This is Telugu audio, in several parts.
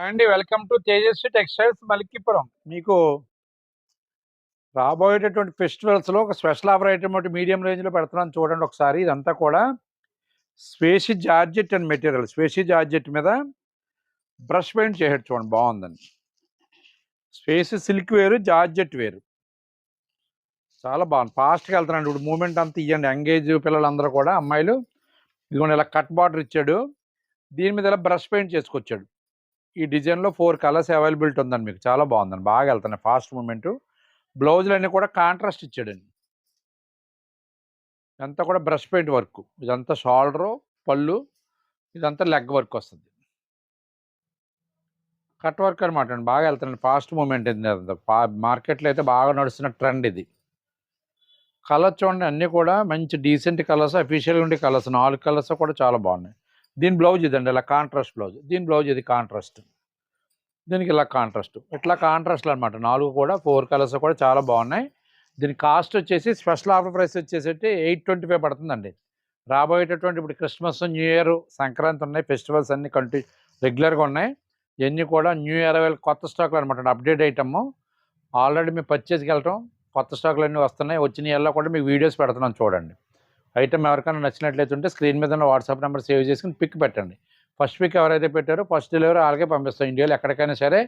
అండి వెల్కమ్ టు తేజస్వి టెక్స్టైల్స్ మలిక్కిపురం. మీకు రాబోయేటటువంటి ఫెస్టివల్స్లో ఒక స్పెషల్ ఆఫర్ ఐటమ్ ఒకటి మీడియం రేంజ్లో పెడుతున్నాను చూడండి ఒకసారి. ఇదంతా కూడా స్వేషి జార్జెట్ అండ్ మెటీరియల్. స్వేషి జార్జెట్ మీద బ్రష్ పెయింట్ చేసేది చూడండి, బాగుందండి. స్వేషి సిల్క్ వేరు, జార్జెట్ వేరు, చాలా బాగుంది. ఫాస్ట్గా వెళ్తున్నాండి. ఇప్పుడు మూమెంట్ అంతా ఇవ్వండి. ఎంగేజ్ పిల్లలందరూ కూడా అమ్మాయిలు ఇదిగోండి ఇలా కట్ బార్డర్ ఇచ్చాడు, దీని మీద ఇలా బ్రష్ పెయింట్ చేసుకొచ్చాడు. ఈ డిజైన్లో 4 కలర్స్ అవైలబిలిటీ ఉందండి. మీకు చాలా బాగుందండి, బాగా వెళ్తున్నాయి ఫాస్ట్ మూమెంట్. బ్లౌజులు అన్నీ కూడా కాంట్రాస్ట్ ఇచ్చాడండి. ఇదంతా కూడా బ్రష్ పెయింట్ వర్క్. ఇదంతా షోల్డరు, పళ్ళు, ఇదంతా లెగ్ వర్క్ వస్తుంది. కట్ వర్క్ అనమాట అండి, బాగా వెళ్తున్నాండి. ఫాస్ట్ మూమెంట్ ఇది. మార్కెట్లో అయితే బాగా నడుస్తున్న ట్రెండ్ ఇది. కలర్స్ చూడండి, అన్నీ కూడా మంచి డీసెంట్ కలర్స్, అఫీషియల్గా ఉండే కలర్స్. 4 కలర్స్ కూడా చాలా బాగున్నాయి. దీని బ్లౌజ్ ఇదండి, ఇలా కాంట్రాస్ట్ బ్లౌజ్. దీని బ్లౌజ్ ఇది కాంట్రాస్ట్, దీనికి ఇలా కాంట్రాస్ట్, ఇట్లా కాంట్రాస్ట్లు అనమాట. 4 కూడా 4 కలర్స్ కూడా చాలా బాగున్నాయి. దీని కాస్ట్ వచ్చేసి స్పెషల్ ఆఫర్ ప్రైస్ వచ్చేసి 825 పడుతుందండి. రాబోయేటటువంటి ఇప్పుడు క్రిస్మస్, న్యూ ఇయర్, సంక్రాంతి ఉన్నాయి, ఫెస్టివల్స్ అన్నీ రెగ్యులర్గా ఉన్నాయి. ఇవన్నీ కూడా న్యూ ఇయర్ కొత్త స్టాక్లు అనమాట, అప్డేట్ ఐటమ్. ఆల్రెడీ మేము పర్చేస్కి వెళ్ళటం, కొత్త స్టాక్లు అన్నీ వస్తున్నాయి. వచ్చిన ఇయర్లో కూడా మీకు వీడియోస్ పెడుతున్నాం చూడండి. ఐటమ్ ఎవరికైనా నచ్చినట్లయితే ఉంటే స్క్రీన్ మీద ఉన్న వాట్సాప్ నెంబర్ సేవ్ చేసుకుని పిక్ పెట్టండి. ఫస్ట్ పిక్ ఎవరైతే పెట్టారో ఫస్ట్ డెలివరీ వాళ్ళకే పంపిస్తాం. ఇండియాలో ఎక్కడికైనా సరే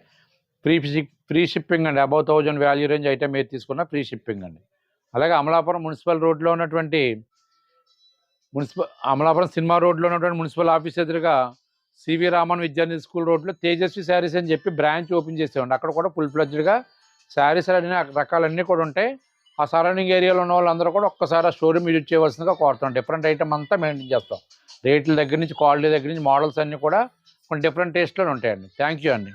ఫ్రీ షిప్పింగ్ అండి. అబౌవ్ 1000 వాల్యూ రేంజ్ ఐటమ్ ఏది తీసుకున్నా ఫ్రీ షిప్పింగ్ అండి. అలాగే అమలాపురం మున్సిపల్ రోడ్లో ఉన్నటువంటి అమలాపురం సినిమా రోడ్లో ఉన్నటువంటి మున్సిపల్ ఆఫీస్ ఎదురుగా సివి రామన్ విద్యార్థి స్కూల్ రోడ్లో తేజస్వి శారీస్ అని చెప్పి బ్రాంచ్ ఓపెన్ చేసేవాడి. అక్కడ కూడా ఫుల్ ఫ్లెడ్జ్డ్గా శారీస్ అన్ని రకాలన్నీ కూడా ఉంటాయి. ఆ సరౌండింగ్ ఏరియాలో ఉన్న వాళ్ళందరూ కూడా ఒక్కసారి ఆ షోరూమ్ విజిట్ చేయవలసిందిగా కోరుతాం. డిఫరెంట్ ఐటమ్ అంతా మెయింటైన్ చేస్తాం. రేట్ల దగ్గర నుంచి, క్వాలిటీ దగ్గర నుంచి, మోడల్స్ అన్నీ కూడా కొన్ని డిఫరెంట్ టేస్ట్లో ఉంటాయండి. థ్యాంక్ యూ అండి.